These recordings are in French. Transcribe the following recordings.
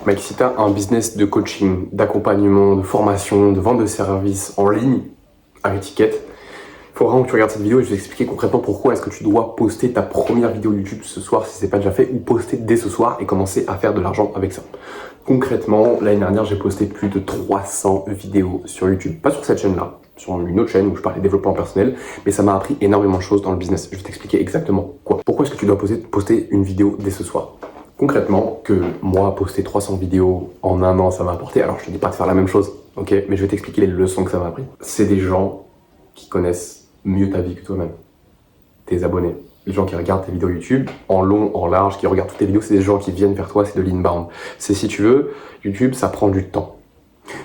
Mec, si tu as un business de coaching, d'accompagnement, de formation, de vente de services en ligne, à étiquette, il faut vraiment que tu regardes cette vidéo et je vais t'expliquer concrètement pourquoi est-ce que tu dois poster ta première vidéo YouTube ce soir si c'est pas déjà fait, ou poster dès ce soir et commencer à faire de l'argent avec ça. Concrètement, l'année dernière, j'ai posté plus de 300 vidéos sur YouTube. Pas sur cette chaîne-là, sur une autre chaîne où je parlais développement personnel, mais ça m'a appris énormément de choses dans le business. Je vais t'expliquer exactement quoi. Pourquoi est-ce que tu dois poster une vidéo dès ce soir? Concrètement, que moi, poster 300 vidéos en un an, ça m'a apporté. Alors, je te dis pas de faire la même chose, ok? Mais je vais t'expliquer les leçons que ça m'a appris. C'est des gens qui connaissent mieux ta vie que toi-même. Tes abonnés. Les gens qui regardent tes vidéos YouTube, en long, en large, qui regardent toutes tes vidéos, c'est des gens qui viennent vers toi, c'est de l'inbound. C'est, si tu veux, YouTube, ça prend du temps.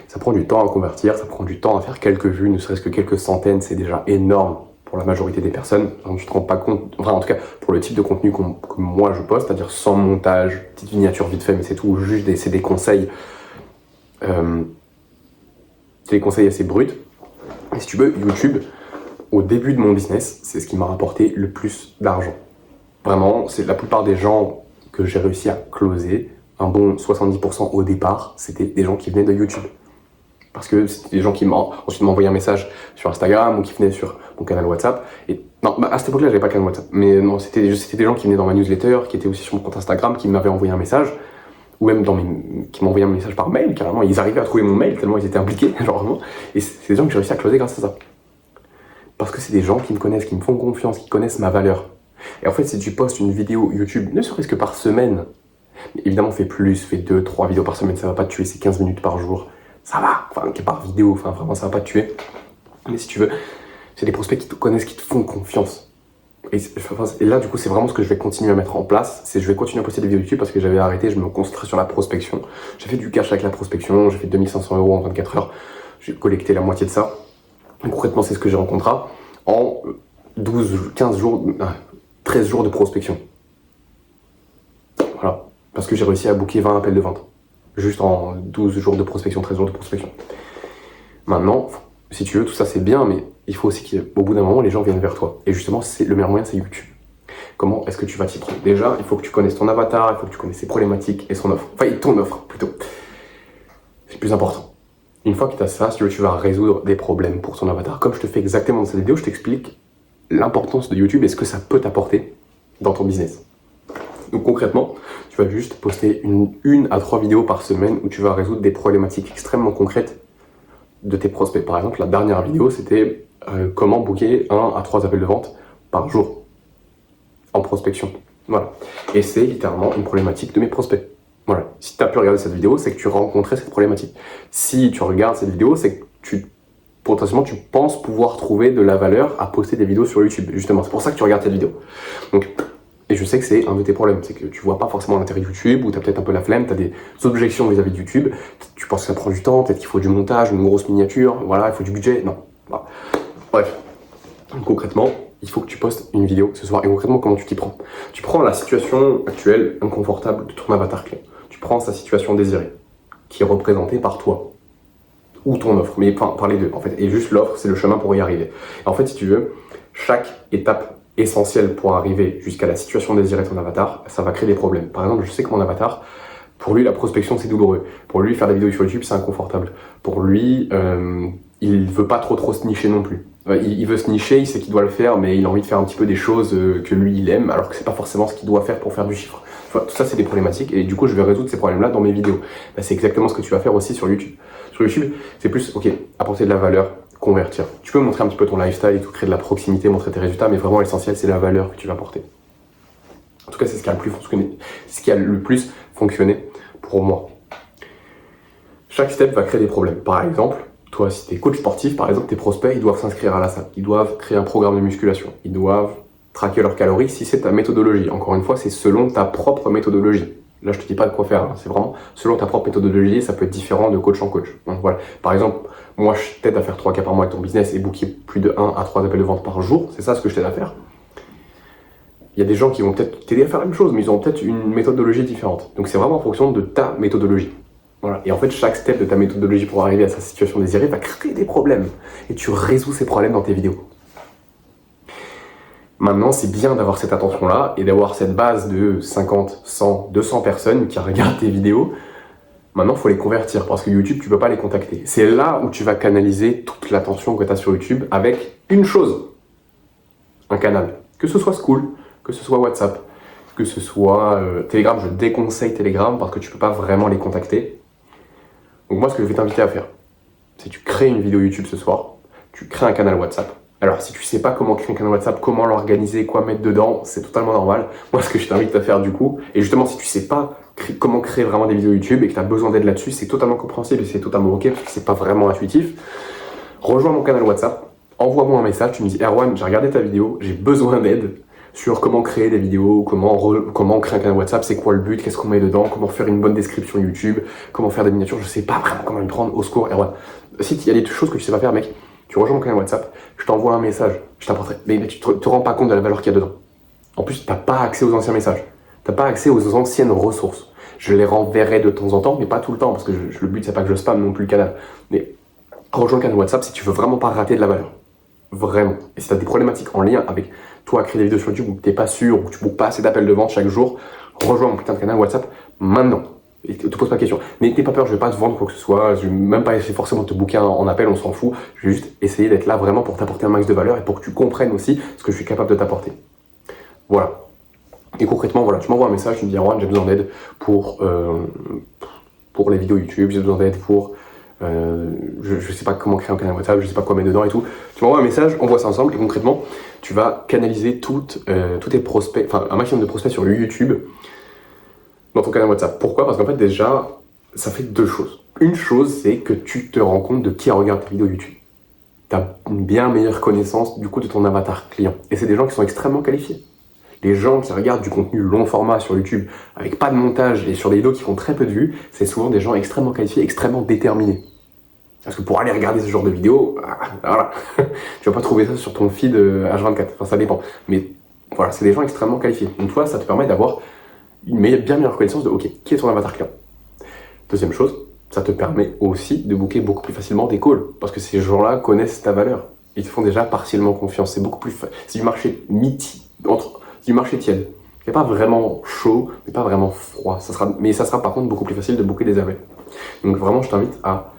Ça prend du temps à convertir, ça prend du temps à faire quelques vues, ne serait-ce que quelques centaines, c'est déjà énorme pour la majorité des personnes. Donc, tu te rends pas compte, enfin en tout cas pour le type de contenu que moi je poste, c'est-à-dire sans montage, petite miniature vite fait, mais c'est tout, juste c'est des conseils, c'est des conseils assez bruts. Et si tu veux, YouTube, au début de mon business, c'est ce qui m'a rapporté le plus d'argent. Vraiment, c'est la plupart des gens que j'ai réussi à closer, un bon 70% au départ, c'était des gens qui venaient de YouTube. Parce que c'était des gens qui ensuite m'envoyaient un message sur Instagram ou qui venaient sur mon canal WhatsApp. Et non, à cette époque-là, j'avais pas de canal WhatsApp. Mais non, c'était des gens qui venaient dans ma newsletter, qui étaient aussi sur mon compte Instagram, qui m'avaient envoyé un message, ou même qui m'envoyaient un message par mail, carrément. Ils arrivaient à trouver mon mail tellement ils étaient impliqués, genre vraiment. Et c'est des gens que j'ai réussi à closer grâce à ça. Parce que c'est des gens qui me connaissent, qui me font confiance, qui connaissent ma valeur. Et en fait, si tu postes une vidéo YouTube, ne serait-ce que par semaine, évidemment, fais plus, fais 2-3 vidéos par semaine, ça va pas te tuer, c'est 15 minutes par jour. Ça va, enfin, par vidéo, enfin, vraiment, ça va pas te tuer. Mais si tu veux, c'est des prospects qui te connaissent, qui te font confiance. Et là, du coup, c'est vraiment ce que je vais continuer à mettre en place. C'est je vais continuer à poster des vidéos YouTube parce que j'avais arrêté, je me concentrais sur la prospection. J'ai fait du cash avec la prospection, j'ai fait 2500 € en 24 heures. J'ai collecté la moitié de ça. Et concrètement, c'est ce que j'ai rencontré en 15 jours, 13 jours de prospection. Voilà. Parce que j'ai réussi à booker 20 appels de vente. Juste en 12 jours de prospection, 13 jours de prospection. Maintenant, si tu veux, tout ça c'est bien, mais il faut aussi qu'au bout d'un moment, les gens viennent vers toi. Et justement, le meilleur moyen, c'est YouTube. Comment est-ce que tu vas t'y prendre? Déjà, il faut que tu connaisses ton avatar, il faut que tu connaisses ses problématiques et son offre. Enfin, ton offre, plutôt. C'est le plus important. Une fois que tu as ça, si tu veux, tu vas résoudre des problèmes pour ton avatar. Comme je te fais exactement dans cette vidéo, je t'explique l'importance de YouTube et ce que ça peut t'apporter dans ton business. Donc concrètement, tu vas juste poster une à 3 vidéos par semaine où tu vas résoudre des problématiques extrêmement concrètes de tes prospects. Par exemple, la dernière vidéo, c'était comment booker 1 à 3 appels de vente par jour en prospection. Voilà. Et c'est littéralement une problématique de mes prospects. Voilà. Si tu as pu regarder cette vidéo, c'est que tu rencontrais cette problématique. Si tu regardes cette vidéo, c'est que potentiellement tu penses pouvoir trouver de la valeur à poster des vidéos sur YouTube. Justement, c'est pour ça que tu regardes cette vidéo. Donc, et je sais que c'est un de tes problèmes, c'est que tu vois pas forcément l'intérêt de YouTube, ou tu as peut-être un peu la flemme, tu as des objections vis-à-vis de YouTube, tu penses que ça prend du temps, peut-être qu'il faut du montage, une grosse miniature, voilà, il faut du budget, non. Voilà. Bref, donc, concrètement, il faut que tu postes une vidéo ce soir. Et concrètement, comment tu t'y prends? Tu prends la situation actuelle, inconfortable de ton avatar client. Tu prends sa situation désirée, qui est représentée par toi, ou ton offre, mais enfin, par les deux, en fait. Et juste l'offre, c'est le chemin pour y arriver. Et en fait, si tu veux, chaque étape essentiel pour arriver jusqu'à la situation désirée de ton avatar, ça va créer des problèmes. Par exemple, je sais que mon avatar, pour lui, la prospection, c'est douloureux. Pour lui, faire des vidéos sur YouTube, c'est inconfortable. Pour lui, il veut pas trop se nicher non plus. Il veut se nicher, il sait qu'il doit le faire, mais il a envie de faire un petit peu des choses que lui, il aime, alors que c'est pas forcément ce qu'il doit faire pour faire du chiffre. Enfin, tout ça, c'est des problématiques, et du coup, je vais résoudre ces problèmes-là dans mes vidéos. Bah, c'est exactement ce que tu vas faire aussi sur YouTube. Sur YouTube, c'est plus, ok, apporter de la valeur, convertir. Tu peux montrer un petit peu ton lifestyle et tout, créer de la proximité, montrer tes résultats, mais vraiment l'essentiel, c'est la valeur que tu vas apporter. En tout cas, c'est ce qui a le plus fonctionné pour moi. Chaque step va créer des problèmes. Par exemple, toi, si tu es coach sportif, par exemple, tes prospects, ils doivent s'inscrire à la salle. Ils doivent créer un programme de musculation. Ils doivent traquer leurs calories si c'est ta méthodologie. Encore une fois, c'est selon ta propre méthodologie. Là, je te dis pas de quoi faire, hein. C'est vraiment selon ta propre méthodologie, ça peut être différent de coach en coach. Donc voilà. Par exemple, moi, je t'aide à faire 3 cas par mois avec ton business et booker plus de 1 à 3 appels de vente par jour. C'est ça ce que je t'aide à faire. Il y a des gens qui vont peut-être t'aider à faire la même chose, mais ils ont peut-être une méthodologie différente. Donc c'est vraiment en fonction de ta méthodologie. Voilà. Et en fait, chaque step de ta méthodologie pour arriver à sa situation désirée va créer des problèmes. Et tu résous ces problèmes dans tes vidéos. Maintenant, c'est bien d'avoir cette attention-là et d'avoir cette base de 50, 100, 200 personnes qui regardent tes vidéos Maintenant, il faut les convertir parce que YouTube, tu peux pas les contacter. C'est là où tu vas canaliser toute l'attention que tu as sur YouTube avec une chose, un canal. Que ce soit School, que ce soit WhatsApp, que ce soit Telegram. Je déconseille Telegram parce que tu peux pas vraiment les contacter. Donc moi, ce que je vais t'inviter à faire, c'est que tu crées une vidéo YouTube ce soir, tu crées un canal WhatsApp. Alors, si tu sais pas comment créer un canal WhatsApp, comment l'organiser, quoi mettre dedans, c'est totalement normal. Moi, ce que je t'invite à faire du coup, et justement, si tu sais pas comment créer vraiment des vidéos YouTube et que tu as besoin d'aide là-dessus, c'est totalement compréhensible et c'est totalement ok parce que c'est pas vraiment intuitif. Rejoins mon canal WhatsApp, envoie-moi un message, tu me dis Erwan, j'ai regardé ta vidéo, j'ai besoin d'aide sur comment créer des vidéos, comment créer un canal WhatsApp, c'est quoi le but, qu'est-ce qu'on met dedans, comment faire une bonne description YouTube, comment faire des miniatures, je sais pas vraiment comment me prendre, au secours, Erwan. Si il y a des choses que tu sais pas faire, mec, tu rejoins mon canal WhatsApp, je t'envoie un message, je t'apporterai. Mais tu te rends pas compte de la valeur qu'il y a dedans. En plus, t'as pas accès aux anciens messages, t'as pas accès aux anciennes ressources. Je les renverrai de temps en temps, mais pas tout le temps, parce que le but c'est pas que je spam non plus le canal. Mais rejoins le canal WhatsApp si tu veux vraiment pas rater de la valeur. Vraiment. Et si tu as des problématiques en lien avec toi, créer des vidéos sur YouTube où tu n'es pas sûr, où tu boucles pas assez d'appels de vente chaque jour, rejoins mon putain de canal WhatsApp maintenant. Et te pose pas de questions. N'aie pas peur, je vais pas te vendre quoi que ce soit, je vais même pas essayer forcément de te booker en appel, on s'en fout. Je vais juste essayer d'être là vraiment pour t'apporter un max de valeur et pour que tu comprennes aussi ce que je suis capable de t'apporter. Voilà. Et concrètement, voilà, tu m'envoies un message, tu me dis Erwan, j'ai besoin d'aide pour les vidéos YouTube, j'ai besoin d'aide pour je sais pas comment créer un canal WhatsApp, je sais pas quoi mettre dedans et tout. Tu m'envoies un message, on voit ça ensemble et concrètement, tu vas canaliser tous tes prospects, enfin un maximum de prospects sur YouTube dans ton canal WhatsApp. Pourquoi? Parce qu'en fait déjà, ça fait deux choses. Une chose, c'est que tu te rends compte de qui regarde tes vidéos YouTube. Tu as une bien meilleure connaissance du coup de ton avatar client. Et c'est des gens qui sont extrêmement qualifiés. Les gens qui regardent du contenu long format sur YouTube avec pas de montage et sur des vidéos qui font très peu de vues, c'est souvent des gens extrêmement qualifiés, extrêmement déterminés. Parce que pour aller regarder ce genre de vidéos, voilà, tu vas pas trouver ça sur ton feed H24, enfin ça dépend. Mais voilà, c'est des gens extrêmement qualifiés. Donc toi, ça te permet d'avoir une bien meilleure connaissance de ok, qui est ton avatar client. Deuxième chose, ça te permet aussi de booker beaucoup plus facilement des calls. Parce que ces gens-là connaissent ta valeur. Ils te font déjà partiellement confiance. C'est beaucoup plus c'est du marché du marché tiède. C'est pas vraiment chaud, mais pas vraiment froid. Mais ça sera par contre beaucoup plus facile de booker des appels. Donc vraiment, je t'invite à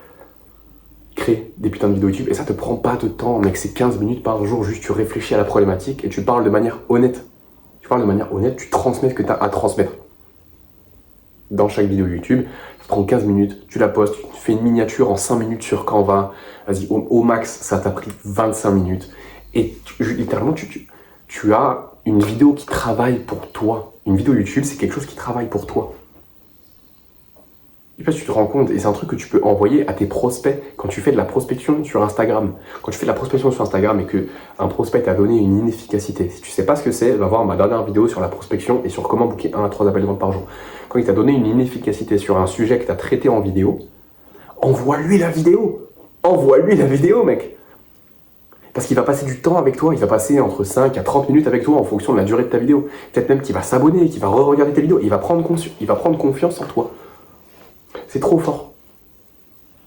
créer des putains de vidéos YouTube et ça te prend pas de temps, mec, c'est 15 minutes par jour, juste tu réfléchis à la problématique et tu parles de manière honnête. Tu parles de manière honnête, tu transmets ce que tu as à transmettre. Dans chaque vidéo YouTube, ça te prend 15 minutes, tu la postes, tu fais une miniature en 5 minutes sur Canva, vas-y, au max, ça t'a pris 25 minutes. Et littéralement, tu as une vidéo qui travaille pour toi. Une vidéo YouTube, c'est quelque chose qui travaille pour toi. Je sais pas si tu te rends compte, et c'est un truc que tu peux envoyer à tes prospects quand tu fais de la prospection sur Instagram. Quand tu fais de la prospection sur Instagram et qu'un prospect t'a donné une inefficacité, si tu sais pas ce que c'est, va voir ma dernière vidéo sur la prospection et sur comment booker 1 à 3 appels de vente par jour. Quand il t'a donné une inefficacité sur un sujet que tu as traité en vidéo, envoie-lui la vidéo. Envoie-lui la vidéo, mec. Parce qu'il va passer du temps avec toi, il va passer entre 5 à 30 minutes avec toi en fonction de la durée de ta vidéo. Peut-être même qu'il va s'abonner, qu'il va re-regarder tes vidéos, il va prendre confiance en toi. C'est trop fort.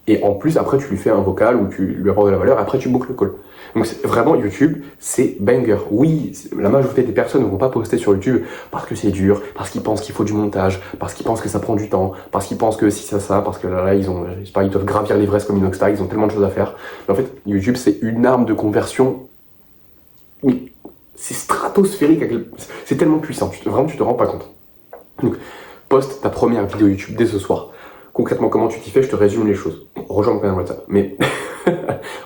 Et en plus, après, tu lui fais un vocal où tu lui apportes de la valeur, après tu boucles le call. Donc vraiment, YouTube, c'est banger. Oui, la majorité des personnes ne vont pas poster sur YouTube parce que c'est dur, parce qu'ils pensent qu'il faut du montage, parce qu'ils pensent que ça prend du temps, parce qu'ils pensent que si ça, parce que là, ils doivent gravir l'Everest comme Inoxtag, ils ont tellement de choses à faire. Mais en fait, YouTube, c'est une arme de conversion. Oui, c'est stratosphérique, c'est tellement puissant, vraiment, tu te rends pas compte. Donc, poste ta première vidéo YouTube dès ce soir. Concrètement, comment tu t'y fais, je te résume les choses. Rejoins mon canal WhatsApp.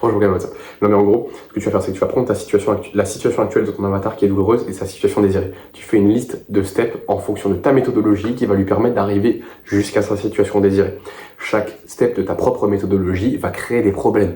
Rejoins mon canal WhatsApp. Non, mais en gros, ce que tu vas faire, c'est que tu vas prendre la situation actuelle de ton avatar qui est douloureuse et sa situation désirée. Tu fais une liste de steps en fonction de ta méthodologie qui va lui permettre d'arriver jusqu'à sa situation désirée. Chaque step de ta propre méthodologie va créer des problèmes.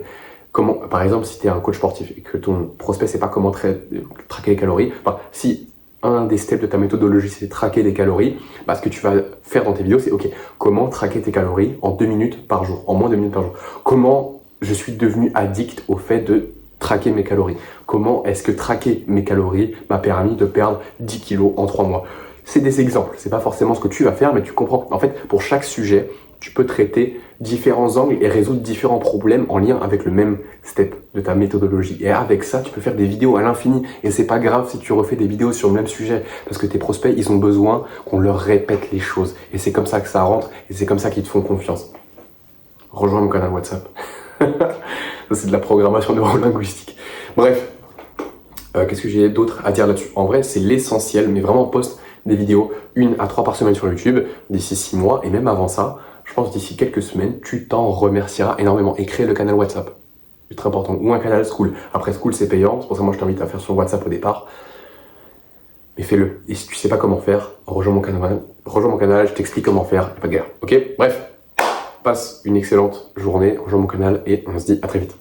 Comment, par exemple, si tu es un coach sportif et que ton prospect sait pas comment traquer les calories, enfin, si un des steps de ta méthodologie, c'est traquer des calories, bah, ce que tu vas faire dans tes vidéos, c'est ok, comment traquer tes calories en 2 minutes par jour, en moins de 2 minutes par jour. Comment je suis devenu addict au fait de traquer mes calories. Comment est-ce que traquer mes calories m'a permis de perdre 10 kilos en 3 mois. C'est des exemples, c'est pas forcément ce que tu vas faire, mais tu comprends. En fait, pour chaque sujet, tu peux traiter différents angles et résoudre différents problèmes en lien avec le même step de ta méthodologie. Et avec ça, tu peux faire des vidéos à l'infini. Et c'est pas grave si tu refais des vidéos sur le même sujet, parce que tes prospects, ils ont besoin qu'on leur répète les choses. Et c'est comme ça que ça rentre, et c'est comme ça qu'ils te font confiance. Rejoins mon canal WhatsApp. Ça, c'est de la programmation neurolinguistique. Bref, qu'est-ce que j'ai d'autre à dire là-dessus? En vrai, c'est l'essentiel, mais vraiment poste des vidéos 1 à 3 par semaine sur YouTube d'ici 6 mois, et même avant ça, je pense d'ici quelques semaines, tu t'en remercieras énormément. Et crée le canal WhatsApp, c'est très important, ou un canal School. Après School, c'est payant, c'est pour ça que moi je t'invite à faire sur WhatsApp au départ. Mais fais-le. Et si tu sais pas comment faire, rejoins mon canal, je t'explique comment faire, y a pas de galère. Ok? Bref, passe une excellente journée, rejoins mon canal et on se dit à très vite.